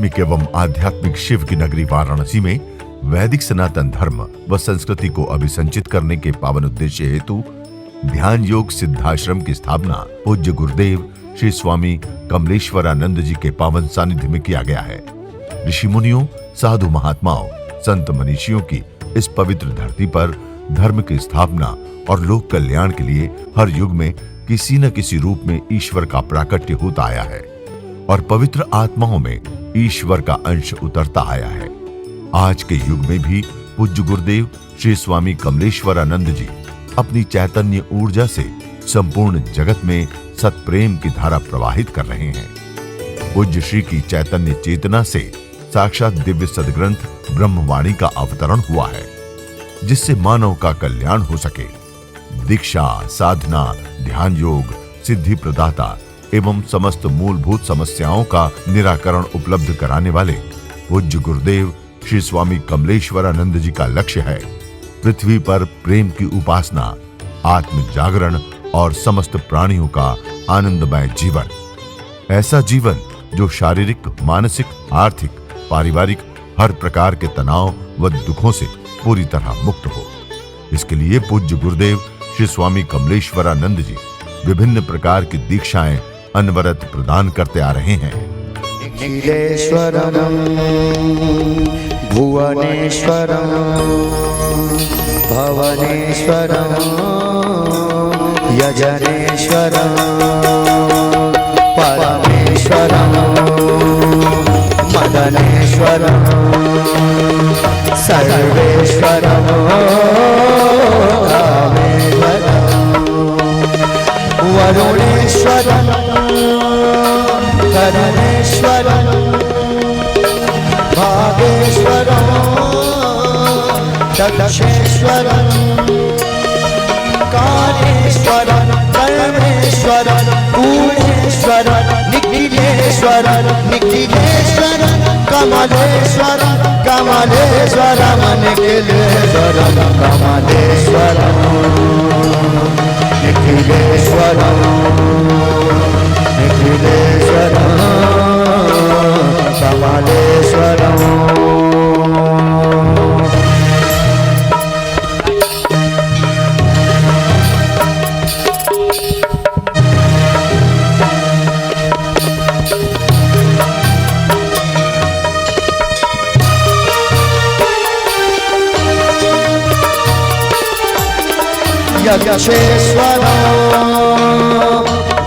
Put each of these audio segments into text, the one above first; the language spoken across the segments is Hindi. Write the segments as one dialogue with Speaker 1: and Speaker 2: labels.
Speaker 1: धार्मिक एवं आध्यात्मिक शिव की नगरी वाराणसी में वैदिक सनातन धर्म व संस्कृति को अभिसंचित करने के पावन उद्देश्य हेतु ध्यान योग सिद्धाश्रम की स्थापना पूज्य गुरुदेव श्री स्वामी कमलेश्वरानंद जी के पावन सानिध्य में किया गया है। ऋषि मुनियों, साधु महात्माओं, संत मनीषियों की इस पवित्र धरती पर धर्म की स्थापना और लोक कल्याण के लिए हर युग में किसी न किसी रूप में ईश्वर का प्राकट्य होता आया है और पवित्र आत्माओं में ईश्वर का अंश उतरता आया है। आज के युग में भी पूज्य गुरुदेव श्री स्वामी कमलेश्वरानंद जी अपनी चैतन्य ऊर्जा से संपूर्ण जगत में सत्प्रेम की धारा प्रवाहित कर रहे हैं। पूज्य श्री की चैतन्य चेतना से साक्षात दिव्य सदग्रंथ ब्रह्मवाणी का अवतरण हुआ है, जिससे मानव का कल्याण हो सके। दीक्षा, साधना, ध्यान योग, सिद्धि प्रदाता एवं समस्त मूलभूत समस्याओं का निराकरण उपलब्ध कराने वाले पूज्य गुरुदेव श्री स्वामी कमलेश्वरानंद जी का लक्ष्य है पृथ्वी पर प्रेम की उपासना, आत्म जागरण और समस्त प्राणियों का आनंदमय जीवन। ऐसा जीवन जो शारीरिक, मानसिक, आर्थिक, पारिवारिक हर प्रकार के तनाव व दुखों से पूरी तरह मुक्त हो। इसके लिए पूज्य गुरुदेव श्री स्वामी कमलेश्वरानंद जी विभिन्न प्रकार की दीक्षाएं अनवरत प्रदान करते आ रहे हैं।
Speaker 2: निखिलेश्वरम भुवनेश्वरम भवनेश्वरम यजनेश्वरम परमेश्वरम मदनेश्वरम सर्वेश्वरम वरुणेश्वरम करुणेश्वरम भागेश्वरम दक्षेश्वरम कालेश्वरम परमेश्वरम पूर्णेश्वरम निखिलेश्वरम निखिलेश्वरम कमलेश्वरम कमलेश्वरम निखिलेश्वरम कमलेश्वरम निखिलेश्वरम निखिलेश्वरम कमलेश्वरम। यक्षेश्वरम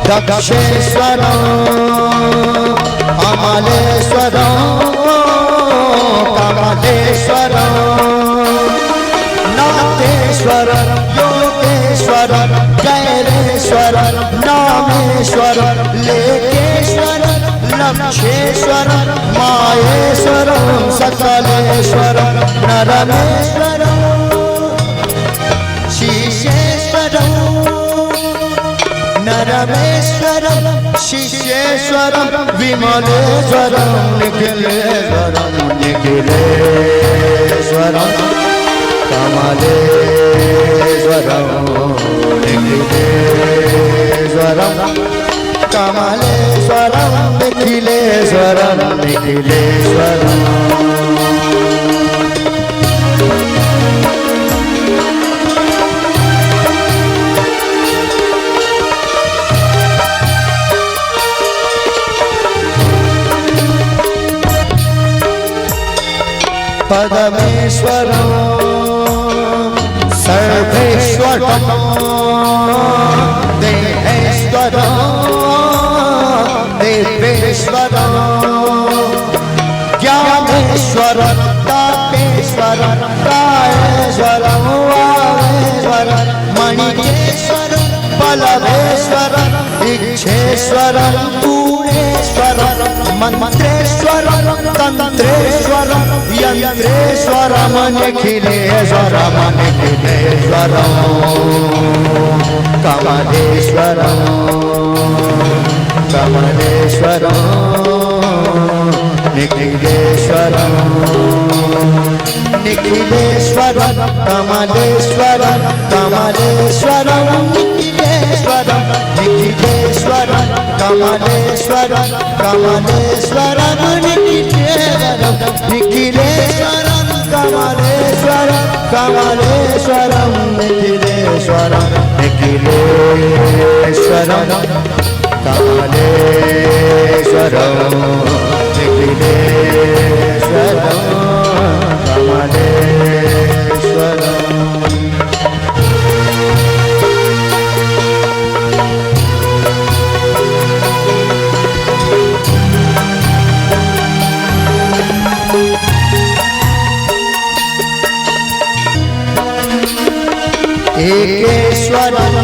Speaker 2: दक्षेश्वरम अमलेश्वरम कमलेश्वरम नाथेश्वरम योगेश्वरम कैलेश्वरम नामेश्वरम लेकेश्वरम लक्षेश्वरम माहेश्वरम सकलेश्वरम नरमेश्वरम नरमेश्वरम शिष्येश्वरम विमलेश्वरम निखिलेश्वरम निखिलेश्वरम कमलेश्वरम निखिलेश्वरम कमलेश्वरम निखिलेश्वरम निखिलेश्वरम। पदमेश्वरम सर्वेश्वरम देहेश्वरम देवेश्वरम ज्ञानेश्वरम तापेश्वरम प्रायेश्वरम वामेश्वरम मणिकेश्वरम बलवेश्वरम इच्छेश्वरम पूर्णेश्वरम मंत्रेश्वरम तंत्रेश्वरम यंत्रेश्वरम निखिलेश्वरम निखिलेश्वरम कमलेश्वरम कमलेश्वरम निखिलेश्वरम निखिलेश्वरम कमलेश्वरम कमलेश्वरम निखिलेश्वरम निखिलेश्वरम कमलेश्वरम कमलेश्वरम निखिलेश्वरम निखिलेश्वरं कमलेश्वरं कमलेश्वरं निखिलेश्वरं निखिलेश्वरं कमलेश्वरं निखिलेश्वरं कमलेश्वरं। एकेश्वरं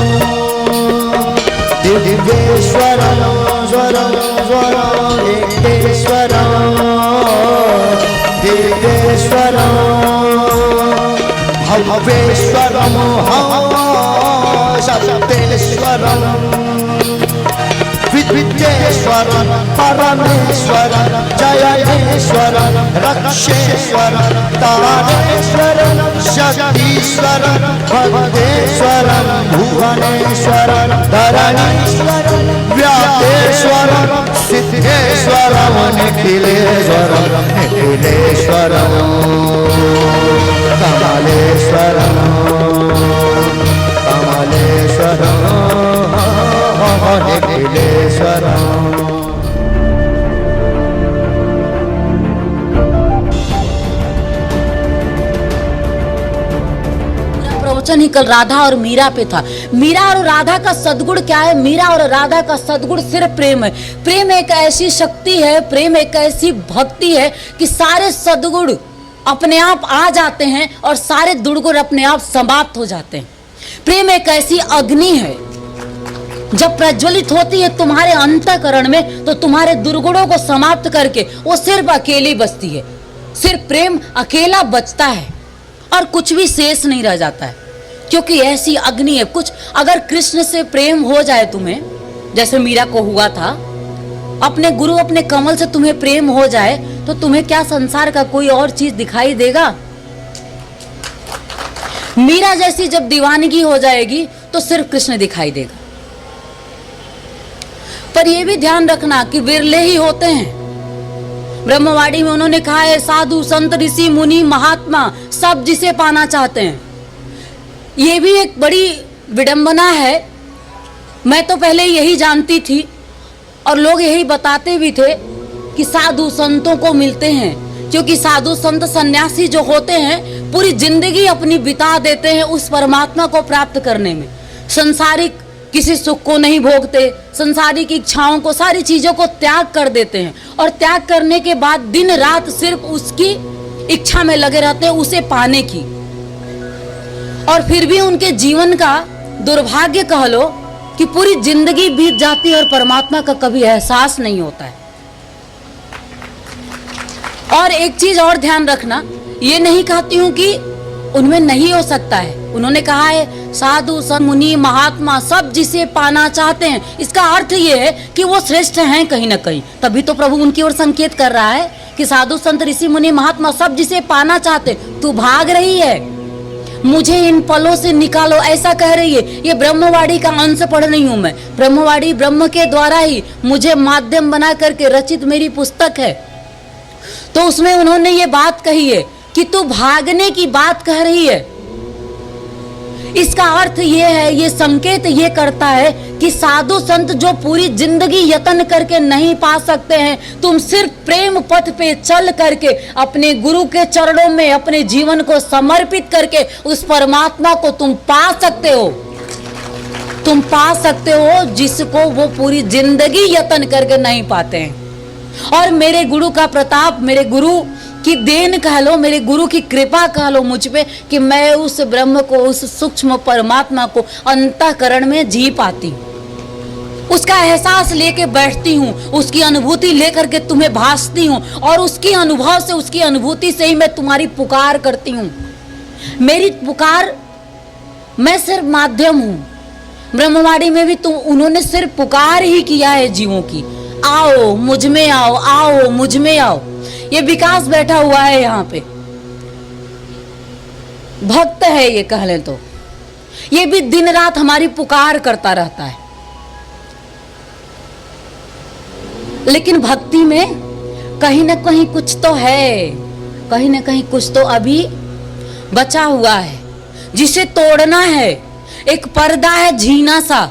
Speaker 2: दिव्येश्वरं स्वरं स्वरं एकेश्वरं दिव्येश्वरं भव्येश्वरं सप्तेश्वरं विद्येश्वरं परमेश्वरं जयेश्वरं रक्षेश्वरं तारेश्वरं शक्तीश्वरं भद्रेश्वरं भुवनेश्वरं धरणीश्वरं व्यापेश्वरं सिद्धेश्वरं निखिलेश्वरं निखिलेश्वरं कमलेश्वरं कमलेश्वरं निखिलेश्वरं।
Speaker 3: प्रवचन ही कल राधा और मीरा पे था। मीरा और राधा का सद्गुण क्या है? मीरा और राधा का सद्गुण सिर्फ प्रेम है। प्रेम एक ऐसी शक्ति है, प्रेम एक ऐसी भक्ति है कि सारे सद्गुण अपने आप आ जाते हैं और सारे दुर्गुण अपने आप समाप्त हो जाते हैं। प्रेम एक ऐसी अग्नि है, जब प्रज्वलित होती है तुम्हारे अंतःकरण में तो तुम्हारे दुर्गुणों को समाप्त करके वो सिर्फ अकेली बचती है। सिर्फ प्रेम अकेला बचता है और कुछ भी शेष नहीं रह जाता है, क्योंकि ऐसी अग्नि है। कुछ अगर कृष्ण से प्रेम हो जाए तुम्हें, जैसे मीरा को हुआ था, अपने गुरु अपने कमल से तुम्हें प्रेम हो जाए तो तुम्हें क्या संसार का कोई और चीज दिखाई देगा? मीरा जैसी जब दीवानगी हो जाएगी तो सिर्फ कृष्ण दिखाई देगा। पर यह भी ध्यान रखना कि विरले ही होते हैं। ब्रह्मवाणी में उन्होंने कहा है, साधु संत ऋषि मुनि महात्मा सब जिसे पाना चाहते हैं। ये भी एक बड़ी विडंबना है। मैं तो पहले यही जानती थी और लोग यही बताते भी थे कि साधु संतों को मिलते हैं, क्योंकि साधु संत सन्यासी जो होते हैं पूरी जिंदगी अपनी बिता देते हैं उस परमात्मा को प्राप्त करने में। संसारिक किसी सुख को नहीं भोगते, संसारिक इच्छाओं को, सारी चीजों को त्याग कर देते हैं और त्याग करने के बाद दिन रात सिर्फ उसकी इच्छा में लगे रहते हैं, उसे पाने की। और फिर भी उनके जीवन का दुर्भाग्य कह लो कि पूरी जिंदगी बीत जाती है और परमात्मा का कभी एहसास नहीं होता है। और एक चीज और ध्यान रखना, ये नहीं कहती हूं कि उनमें नहीं हो सकता है। उन्होंने कहा है साधु संत मुनि महात्मा सब जिसे पाना चाहते हैं। इसका अर्थ ये है कि वो श्रेष्ठ हैं कहीं ना कहीं, तभी तो प्रभु उनकी ओर संकेत कर रहा है कि साधु संत ऋषि मुनि महात्मा सब जिसे पाना चाहते। तू भाग रही है, मुझे इन पलों से निकालो, ऐसा कह रही है। ये ब्रह्मवाणी का अंश पढ़ रही हूं मैं। ब्रह्मवाणी ब्रह्म के द्वारा ही मुझे माध्यम बना करके रचित मेरी पुस्तक है। तो उसमें उन्होंने ये बात कही है कि तू भागने की बात कह रही है। इसका अर्थ ये है, ये संकेत ये करता है कि साधु संत जो पूरी जिंदगी यत्न करके नहीं पा सकते हैं, तुम सिर्फ प्रेम पथ पे चल करके अपने गुरु के चरणों में अपने जीवन को समर्पित करके उस परमात्मा को तुम पा सकते हो। तुम पा सकते हो जिसको वो पूरी जिंदगी यत्न करके नहीं पाते हैं। और मेरे गुरु का प्रताप, मेरे गुरु की देन कह लो, मेरे गुरु की कृपा कह लो मुझ पे कि मैं उस ब्रह्म को, उस सूक्ष्म परमात्मा को अंतःकरण में जी पाती हूँ। उसका एहसास लेके बैठती हूँ, उसकी अनुभूति लेकर के तुम्हें भासती हूँ और उसकी अनुभव से, उसकी अनुभूति से ही मैं तुम्हारी पुकार करती हूँ। मेरी पुकार, मैं सिर्फ माध्यम हूँ। ब्रह्मवाणी में भी उन्होंने सिर्फ पुकार ही किया है जीवों की, आओ मुझ में आओ, आओ मुझ में आओ। ये विकास बैठा हुआ है यहाँ पे, भक्त है ये कह लें तो। ये भी दिन रात हमारी पुकार करता रहता है। लेकिन भक्ति में कहीं ना कहीं कुछ तो है, कहीं ना कहीं कुछ तो अभी बचा हुआ है जिसे तोड़ना है। एक पर्दा है झीना सा,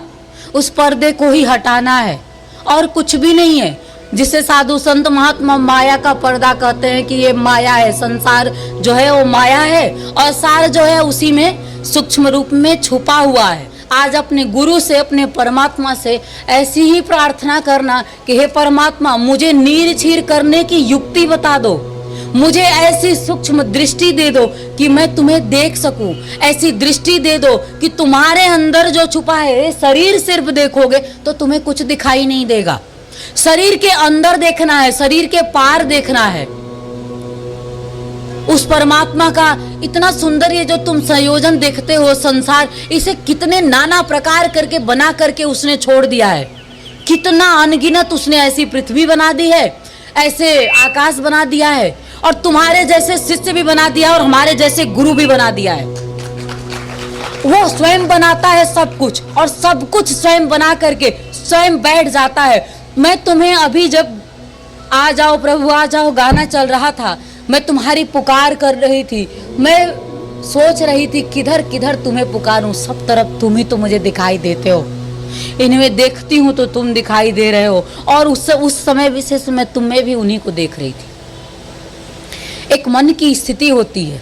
Speaker 3: उस पर्दे को ही हटाना है और कुछ भी नहीं है, जिसे साधु संत महात्मा माया का पर्दा कहते हैं कि ये माया है, संसार जो है वो माया है और सार जो है उसी में सूक्ष्म रूप में छुपा हुआ है। आज अपने गुरु से, अपने परमात्मा से ऐसी ही प्रार्थना करना कि हे परमात्मा, मुझे नीर छीर करने की युक्ति बता दो, मुझे ऐसी सूक्ष्म दृष्टि दे दो कि मैं तुम्हें देख सकूं, ऐसी दृष्टि दे दो कि तुम्हारे अंदर जो छुपा है, शरीर सिर्फ देखोगे तो तुम्हें कुछ दिखाई नहीं देगा, शरीर के अंदर देखना है, शरीर के पार देखना है। उस परमात्मा का इतना सुंदर ये जो तुम संयोजन देखते हो, संसार, इसे कितने नाना प्रकार करके बना करके उसने छोड़ दिया है, कितना अनगिनत उसने ऐसी पृथ्वी बना दी है, ऐसे आकाश बना दिया है और तुम्हारे जैसे शिष्य भी बना दिया और हमारे जैसे गुरु भी बना दिया है। वो स्वयं बनाता है सब कुछ और सब कुछ स्वयं बना करके स्वयं बैठ जाता है। मैं तुम्हें अभी जब आ जाओ प्रभु आ जाओ गाना चल रहा था, मैं तुम्हारी पुकार कर रही थी, मैं सोच रही थी किधर किधर तुम्हें पुकारूं, सब तरफ तुम ही तो मुझे दिखाई देते हो, इनमें देखती हूँ तो तुम दिखाई दे रहे हो। और उस समय विशेष में तुम्हें भी उन्हीं को देख रही थी। एक मन की स्थिति होती है,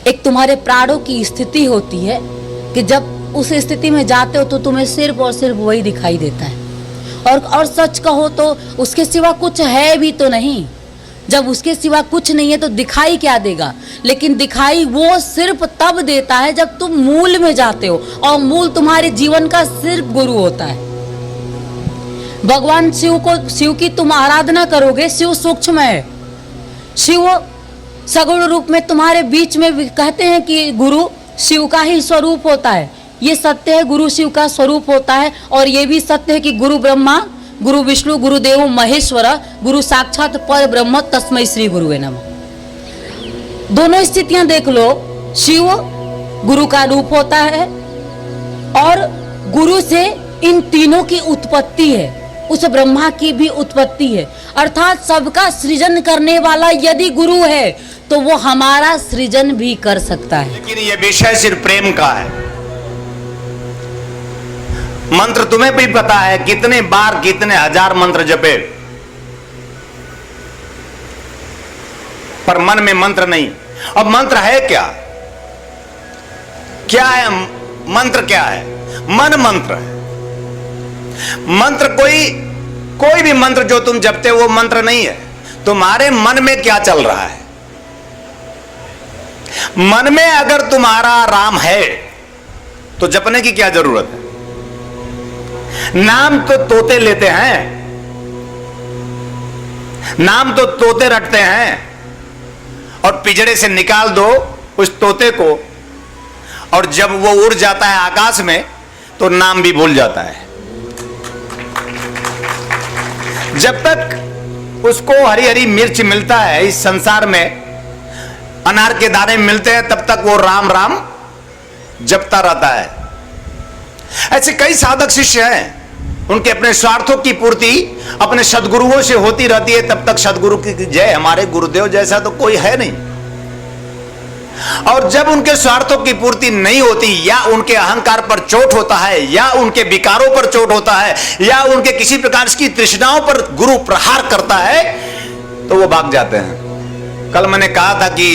Speaker 3: एक तुम्हारे प्राणों की स्थिति होती है कि जब उस स्थिति में जाते हो तो तुम्हें सिर्फ और सिर्फ वही दिखाई देता है और सच कहो तो उसके सिवा कुछ है भी तो नहीं। जब उसके सिवा कुछ नहीं है तो दिखाई क्या देगा, लेकिन दिखाई वो सिर्फ तब देता है जब तुम मूल में जाते हो और मूल तुम्हारे जीवन का सिर्फ गुरु होता है। भगवान शिव की तुम आराधना करोगे, शिव सूक्ष्म है, शिव सगुण रूप में तुम्हारे बीच में कहते हैं कि गुरु शिव का ही स्वरूप होता है। ये सत्य है, गुरु शिव का स्वरूप होता है और ये भी सत्य है कि गुरु ब्रह्मा, गुरु विष्णु, गुरुदेव महेश्वर, गुरु साक्षात पर ब्रह्म, तस्मै श्री गुरुवे नमः। दोनों स्थितियां देख लो, शिव गुरु का रूप होता है और गुरु से इन तीनों की उत्पत्ति है, उस ब्रह्मा की भी उत्पत्ति है। अर्थात सबका सृजन करने वाला यदि गुरु है तो वो हमारा सृजन भी कर सकता है।
Speaker 4: लेकिन ये विषय सिर्फ प्रेम का है। मंत्र तुम्हें भी पता है कितने बार कितने हजार मंत्र जपे, पर मन में मंत्र नहीं। अब मंत्र है क्या? क्या है मंत्र? क्या है मन? मंत्र है। मंत्र कोई भी मंत्र जो तुम जपते हो वो मंत्र नहीं है। तुम्हारे मन में क्या चल रहा है? मन में अगर तुम्हारा राम है तो जपने की क्या जरूरत है? नाम तो तोते लेते हैं, नाम तो तोते रटते हैं और पिंजरे से निकाल दो उस तोते को और जब वो उड़ जाता है आकाश में तो नाम भी भूल जाता है। जब तक उसको हरी हरी मिर्च मिलता है इस संसार में, अनार के दाने मिलते हैं, तब तक वो राम राम जपता रहता है। ऐसे कई साधक शिष्य हैं, उनके अपने स्वार्थों की पूर्ति अपने सदगुरुओं से होती रहती है, तब तक सदगुरु की जय, हमारे गुरुदेव जैसा तो कोई है नहीं। और जब उनके स्वार्थों की पूर्ति नहीं होती या उनके अहंकार पर चोट होता है या उनके विकारों पर चोट होता है या उनके किसी प्रकार की तृष्णाओं पर गुरु प्रहार करता है तो वो भाग जाते हैं। कल मैंने कहा था कि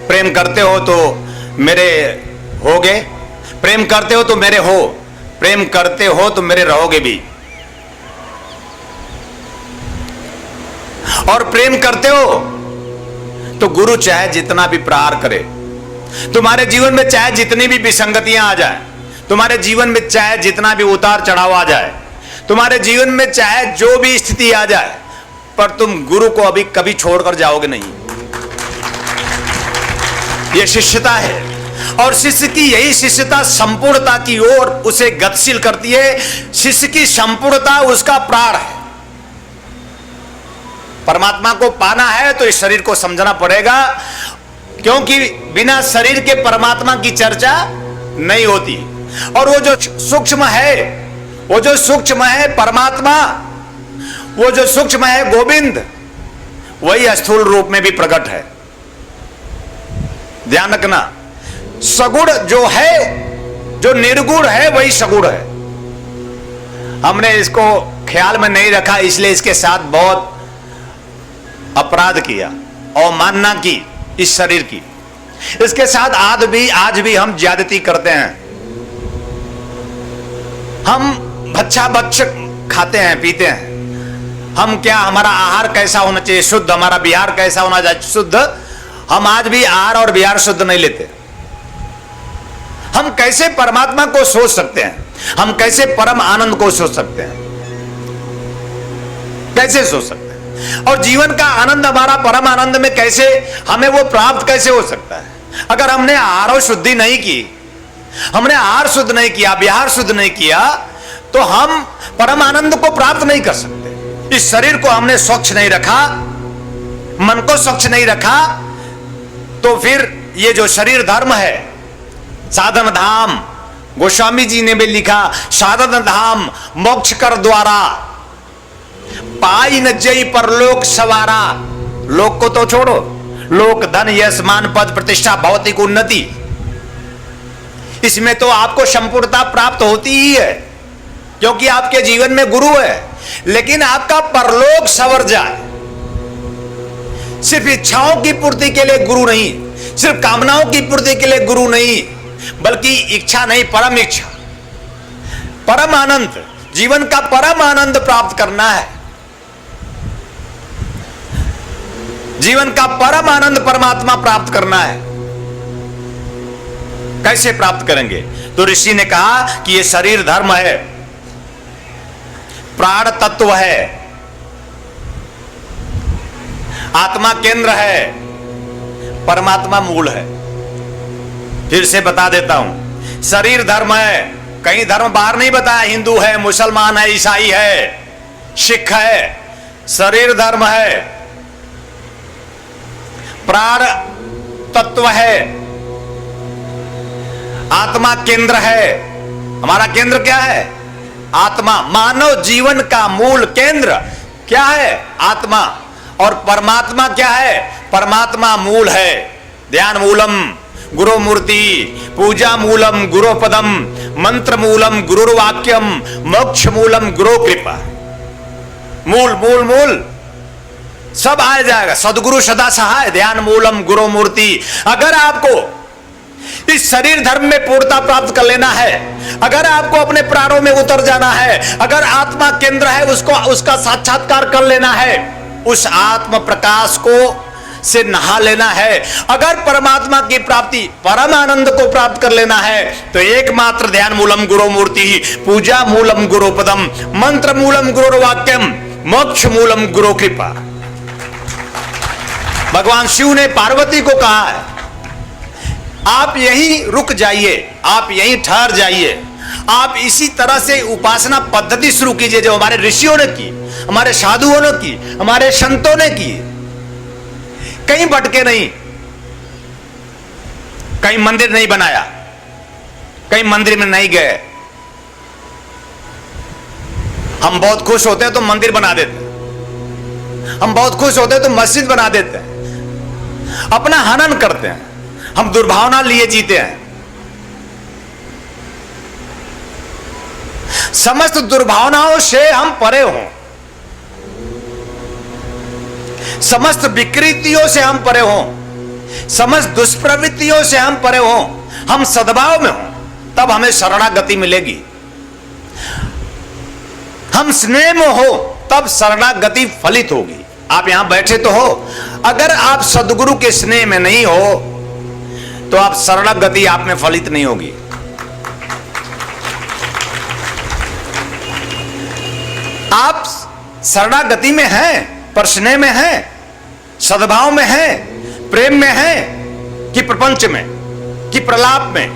Speaker 4: प्रेम करते हो तो मेरे होगे, प्रेम करते हो तो मेरे हो, प्रेम करते हो तो मेरे रहोगे भी। और प्रेम करते हो तो गुरु चाहे जितना भी प्रहार करे, तुम्हारे जीवन में चाहे जितनी भी विसंगतियां आ जाए, तुम्हारे जीवन में चाहे जितना भी उतार चढ़ाव आ जाए, तुम्हारे जीवन में चाहे जो भी स्थिति आ जाए, पर तुम गुरु को अभी कभी छोड़कर जाओगे नहीं। यह शिष्यता है और शिष्य की यही शिष्यता संपूर्णता की ओर उसे गतिशील करती है। शिष्य की संपूर्णता उसका प्राण है। परमात्मा को पाना है तो इस शरीर को समझना पड़ेगा, क्योंकि बिना शरीर के परमात्मा की चर्चा नहीं होती। और वो जो सूक्ष्म है, वो जो सूक्ष्म है परमात्मा, वो जो सूक्ष्म है गोविंद, वही स्थूल रूप में भी प्रकट है। ध्यान रखना, सगुण जो है, जो निर्गुण है वही सगुण है। हमने इसको ख्याल में नहीं रखा, इसलिए इसके साथ बहुत अपराध किया, अवमानना की इस शरीर की। इसके साथ आज भी हम ज्यादती करते हैं। हम बच्चा खाते हैं, पीते हैं। हम क्या, हमारा आहार कैसा होना चाहिए? शुद्ध। हमारा विहार कैसा होना चाहिए? शुद्ध। हम आज भी आहार और विहार शुद्ध नहीं लेते। हम कैसे परमात्मा को सोच सकते हैं? हम कैसे परम आनंद को सोच सकते हैं? कैसे सोच सकते हैं? और जीवन का आनंद, हमारा परम आनंद में कैसे, हमें वो प्राप्त कैसे हो सकता है? अगर हमने आहार शुद्धि नहीं की, हमने आहार शुद्ध नहीं किया, विहार शुद्ध नहीं किया, तो हम परम आनंद को प्राप्त नहीं कर सकते। इस शरीर को हमने स्वच्छ नहीं रखा, मन को स्वच्छ नहीं रखा, तो फिर ये जो शरीर धर्म है, साधन धाम, गोस्वामी जी ने भी लिखा, साधन धाम मोक्ष कर द्वारा, पाई न जई परलोक सवारा। लोक को तो छोड़ो, लोक, धन, यश, मान, पद, प्रतिष्ठा, भौतिक उन्नति, इसमें तो आपको संपूर्णता प्राप्त होती ही है, क्योंकि आपके जीवन में गुरु है। लेकिन आपका परलोक सवर जाए, सिर्फ इच्छाओं की पूर्ति के लिए गुरु नहीं, सिर्फ कामनाओं की पूर्ति के लिए गुरु नहीं, बल्कि इच्छा नहीं, परम इच्छा, परम आनंद, जीवन का परम आनंद प्राप्त करना है। जीवन का परम आनंद परमात्मा प्राप्त करना है। कैसे प्राप्त करेंगे? तो ऋषि ने कहा कि यह शरीर धर्म है, प्राण तत्व है, आत्मा केंद्र है, परमात्मा मूल है। फिर से बता देता हूं, शरीर धर्म है। कहीं धर्म बाहर नहीं बताया, हिंदू है, मुसलमान है, ईसाई है, सिख है। शरीर धर्म है, प्राण तत्व है, आत्मा केंद्र है। हमारा केंद्र क्या है? आत्मा। मानव जीवन का मूल केंद्र क्या है? आत्मा। और परमात्मा क्या है? परमात्मा मूल है। ध्यान मूलम गुरु मूर्ति, पूजा मूलम गुरु पदम, मंत्र मूलम गुरुर्वाक्यम, मोक्ष मूलम गुरु कृपा। मूल मूल मूल सब आ जाएगा। सदगुरु सदा सहाय, ध्यान मूलम गुरु मूर्ति। अगर आपको इस शरीर धर्म में पूर्णता प्राप्त कर लेना है, अगर आपको अपने प्राणों में उतर जाना है, अगर आत्मा केंद्र है उसको, उसका साक्षात्कार कर लेना है, उस आत्म प्रकाश को से नहा लेना है, अगर परमात्मा की प्राप्ति, परम आनंद को प्राप्त कर लेना है, तो एकमात्र ध्यान मूलम गुरु मूर्ति, पूजा मूलम गुरु पदम, मंत्र मूलम गुरुर्वाक्यम, मोक्ष मूलम गुरु कृपा। भगवान शिव ने पार्वती को कहा है, आप यहीं रुक जाइए, आप यहीं ठहर जाइए, आप इसी तरह से उपासना पद्धति शुरू कीजिए जो हमारे ऋषियों ने की, हमारे साधुओं ने की, हमारे संतों ने की। कहीं भटके नहीं, कहीं मंदिर नहीं बनाया, कहीं मंदिर में नहीं गए। हम बहुत खुश होते हैं तो मंदिर बना देते हैं, हम बहुत खुश होते हैं तो मस्जिद बना देते हैं, अपना हनन करते हैं, हम दुर्भावना लिए जीते हैं। समस्त दुर्भावनाओं से हम परे हों, समस्त विकृतियों से हम परे हों, समस्त दुष्प्रवृत्तियों से हम परे हों, हम सद्भाव में हों, तब हमें शरणागति मिलेगी। हम स्नेह में हो तब शरणागति फलित होगी। आप यहां बैठे तो हो, अगर आप सदगुरु के स्नेह में नहीं हो तो आप शरणागति आप में फलित नहीं होगी। आप शरणागति में हैं, पर स्नेह में हैं, सद्भाव में हैं, प्रेम में हैं, कि प्रपंच में, कि प्रलाप में।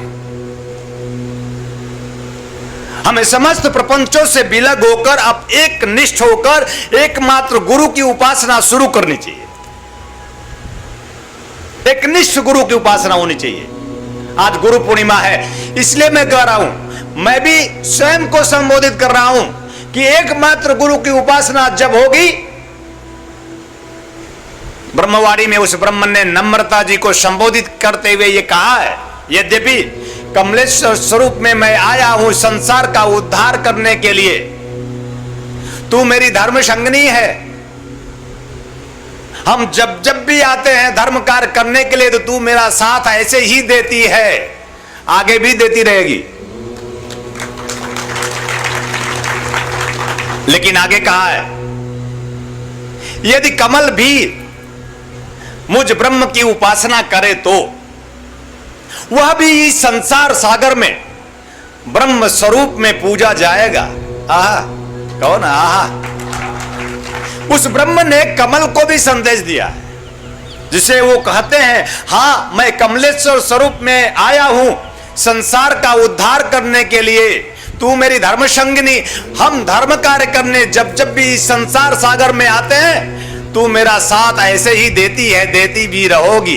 Speaker 4: हमें समस्त प्रपंचों से विलग होकर अब एक निष्ठ होकर एकमात्र गुरु की उपासना शुरू करनी चाहिए। एक निष्ठ गुरु की उपासना होनी चाहिए। आज गुरु पूर्णिमा है, इसलिए मैं कह रहा हूं, मैं भी स्वयं को संबोधित कर रहा हूं कि एकमात्र गुरु की उपासना जब होगी ब्रह्मवाणी में उस ब्रह्मन ने नम्रता जी को संबोधित करते हुए ये कहा है, यद्यपि कमलेश्वर स्वरूप में मैं आया हूं संसार का उद्धार करने के लिए, तू मेरी धर्म संगनी है। हम जब जब भी आते हैं धर्म कार्य करने के लिए तो तू मेरा साथ ऐसे ही देती है, आगे भी देती रहेगी। लेकिन आगे कहा है, यदि कमल भी मुझ ब्रह्म की उपासना करे तो वह भी इस संसार सागर में ब्रह्म स्वरूप में पूजा जाएगा। आहा, कौन? आहा, उस ब्रह्म ने कमल को भी संदेश दिया है, जिसे वो कहते हैं, हां मैं कमलेश्वर स्वरूप में आया हूं संसार का उद्धार करने के लिए, तू मेरी धर्म संगिनी। हम धर्म कार्य करने जब जब भी इस संसार सागर में आते हैं तू मेरा साथ ऐसे ही देती है, देती भी रहोगी।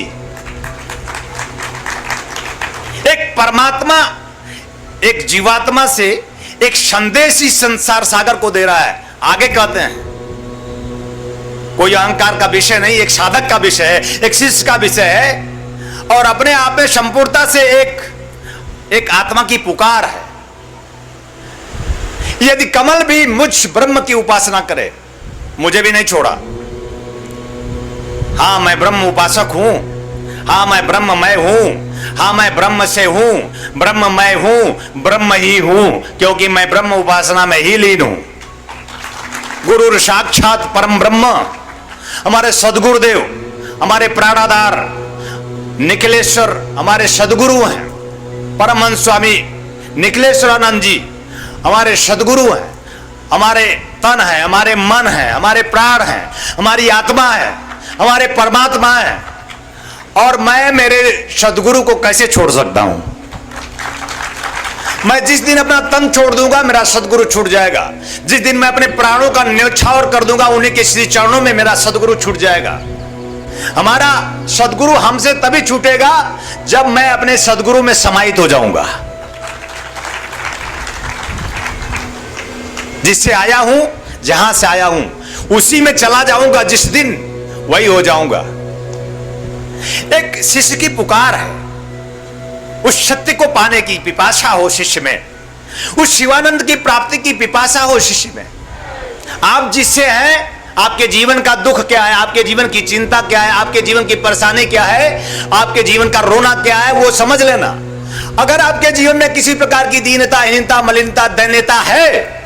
Speaker 4: एक परमात्मा एक जीवात्मा से एक संदेश इस संसार सागर को दे रहा है। आगे कहते हैं, कोई अहंकार का विषय नहीं, एक साधक का विषय है, एक शिष्य का विषय है, और अपने आप में संपूर्णता से एक आत्मा की पुकार है। यदि कमल भी मुझ ब्रह्म की उपासना करे, मुझे भी नहीं छोड़ा। हां मैं ब्रह्म उपासक हूं, हां मैं ब्रह्ममय हूं, हां मैं ब्रह्म से हूं, ब्रह्ममय हूं, ब्रह्म ही हूं, क्योंकि मैं ब्रह्म उपासना में ही लीन हूं। गुरु साक्षात परम ब्रह्म हमारे सदगुरुदेव, हमारे प्राणाधार निखिलेश्वर हमारे सदगुरु हैं। परमहंस स्वामी निखिलेश्वरानंद जी हमारे सदगुरु हैं, हमारे तन है, हमारे मन है, हमारे प्राण है, हमारी आत्मा है, हमारे परमात्मा है। और मैं मेरे सदगुरु को कैसे छोड़ सकता हूं? मैं जिस दिन अपना तन छोड़ दूंगा मेरा सदगुरु छूट जाएगा। जिस दिन मैं अपने प्राणों का न्यौछावर कर दूंगा उन्हीं के श्री चरणों में मेरा सदगुरु छूट जाएगा। हमारा सदगुरु हमसे तभी छूटेगा जब मैं अपने सदगुरु में समाहित हो जाऊंगा। जिससे आया हूं, जहां से आया हूं उसी में चला जाऊंगा, जिस दिन वही हो जाऊंगा। एक शिष्य की पुकार है, उस सत्य को पाने की पिपासा हो शिष्य में, उस शिवानंद की प्राप्ति की पिपासा हो शिष्य में। आप जिससे हैं, आपके जीवन का दुख क्या है, आपके जीवन की चिंता क्या है, आपके जीवन की परेशानी क्या है, आपके जीवन का रोना क्या है, वो समझ लेना। अगर आपके जीवन में किसी प्रकार की दीनता, हीनता, मलिनता, दैन्यता है,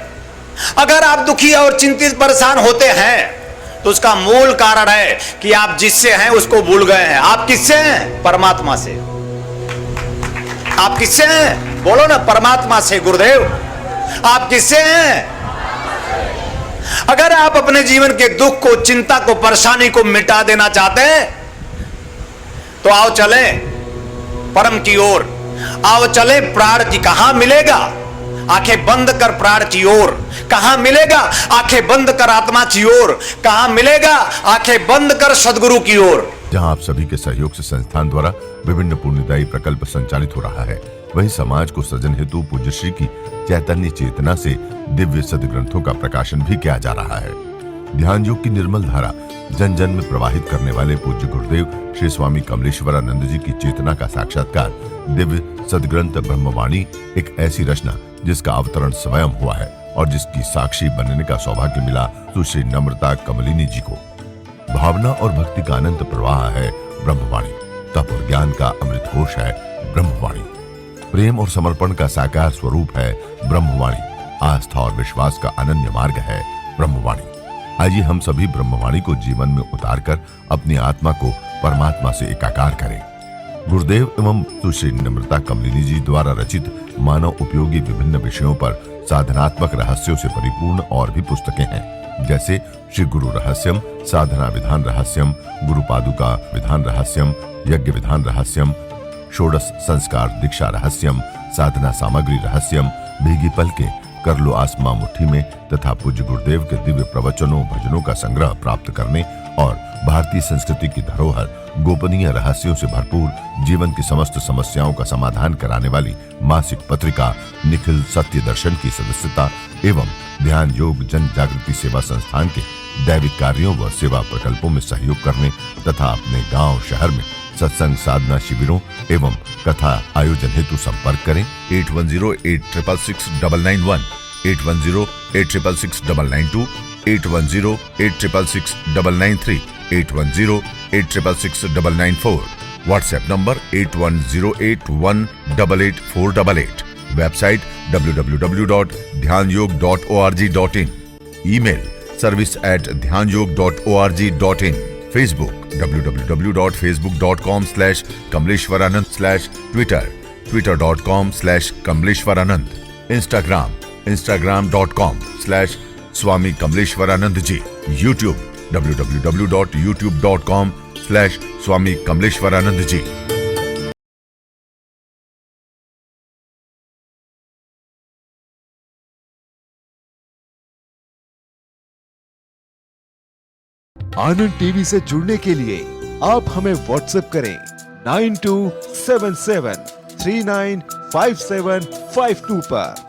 Speaker 4: अगर आप दुखी और चिंतित परेशान होते हैं, तो उसका मूल कारण है कि आप जिससे हैं उसको भूल गए हैं। आप किससे हैं? परमात्मा से। आप किससे हैं? बोलो ना, परमात्मा से। गुरुदेव आप किससे हैं? अगर आप अपने जीवन के दुख को, चिंता को, परेशानी को मिटा देना चाहते हैं तो आओ चले परम की ओर, आओ चले प्राण की। कहां मिलेगा? आंखें बंद कर प्राण की ओर। कहां मिलेगा? आंखें बंद कर आत्मा की ओर। कहां मिलेगा? आंखें बंद कर सदगुरु की ओर।
Speaker 1: जहां आप सभी के सहयोग से संस्थान द्वारा विभिन्न पुण्यदायी प्रकल्प संचालित हो रहा है, वहीं समाज को सृजन हेतु पूज्य श्री की चैतन्य चेतना से दिव्य सदग्रंथों का प्रकाशन भी किया जा रहा है। ध्यान योग की निर्मल धारा जन जन में प्रवाहित करने वाले पूज्य गुरुदेव श्री स्वामी कमलेश्वरानंद जी की चेतना का साक्षात्कार दिव्य सदग्रंथ ब्रह्मवाणी एक ऐसी रचना जिसका अवतरण स्वयं हुआ है और जिसकी साक्षी बनने का सौभाग्य मिला सुश्री नम्रता कमलिनी जी को। भावना और भक्ति का अनंत प्रवाह है ब्रह्मवाणी, तप और ज्ञान का अमृत घोष है ब्रह्मवाणी, प्रेम और समर्पण का साकार स्वरूप है ब्रह्मवाणी, आस्था और विश्वास का अनन्य मार्ग है ब्रह्मवाणी। आइए हम सभी ब्रह्मवाणी को जीवन में उतारकर अपनी आत्मा को परमात्मा से एकाकार करें। गुरुदेव एवं सुश्री नम्रता कमलिनी जी द्वारा रचित मानव उपयोगी विभिन्न विषयों पर साधनात्मक रहस्यों से परिपूर्ण और भी पुस्तकें हैं, जैसे श्री गुरु रहस्यम, साधना विधान रहस्यम, गुरु पादुका विधान रहस्यम, यज्ञ विधान रहस्यम, षोडश संस्कार दीक्षा रहस्यम, साधना सामग्री रहस्यम, भीगी पलके, कर लो आसमां मुट्ठी में तथा पूज्य गुरुदेव के दिव्य प्रवचनों भजनों का संग्रह प्राप्त करने और भारतीय संस्कृति की धरोहर गोपनीय रहस्यों से भरपूर जीवन की समस्त समस्याओं का समाधान कराने वाली मासिक पत्रिका निखिल सत्य दर्शन की सदस्यता एवं ध्यान योग जन जागृति सेवा संस्थान के दैविक कार्यों व सेवा प्रकल्पों में सहयोग करने तथा अपने गांव शहर में सत्संग साधना शिविरों एवं कथा आयोजन हेतु संपर्क करें 8108666991, 8108666992, 8108666993, 8108666994, व्हाट्सएप नंबर 8108188488, वेबसाइट www.dhyanयोग.org.in, ईमेल service@dhyanयोग.org.in, Facebook www.facebook.com/kamleshwaranand, Twitter twitter.com/kamleshwaranand, Instagram instagram.com/स्वामी कमलेश्वरानंद जी, यूट्यूब www.youtube.com/स्वामी कमलेश्वरानंद जी।
Speaker 5: आनंद टीवी से जुड़ने के लिए आप हमें व्हाट्सएप करें 9277395752 पर।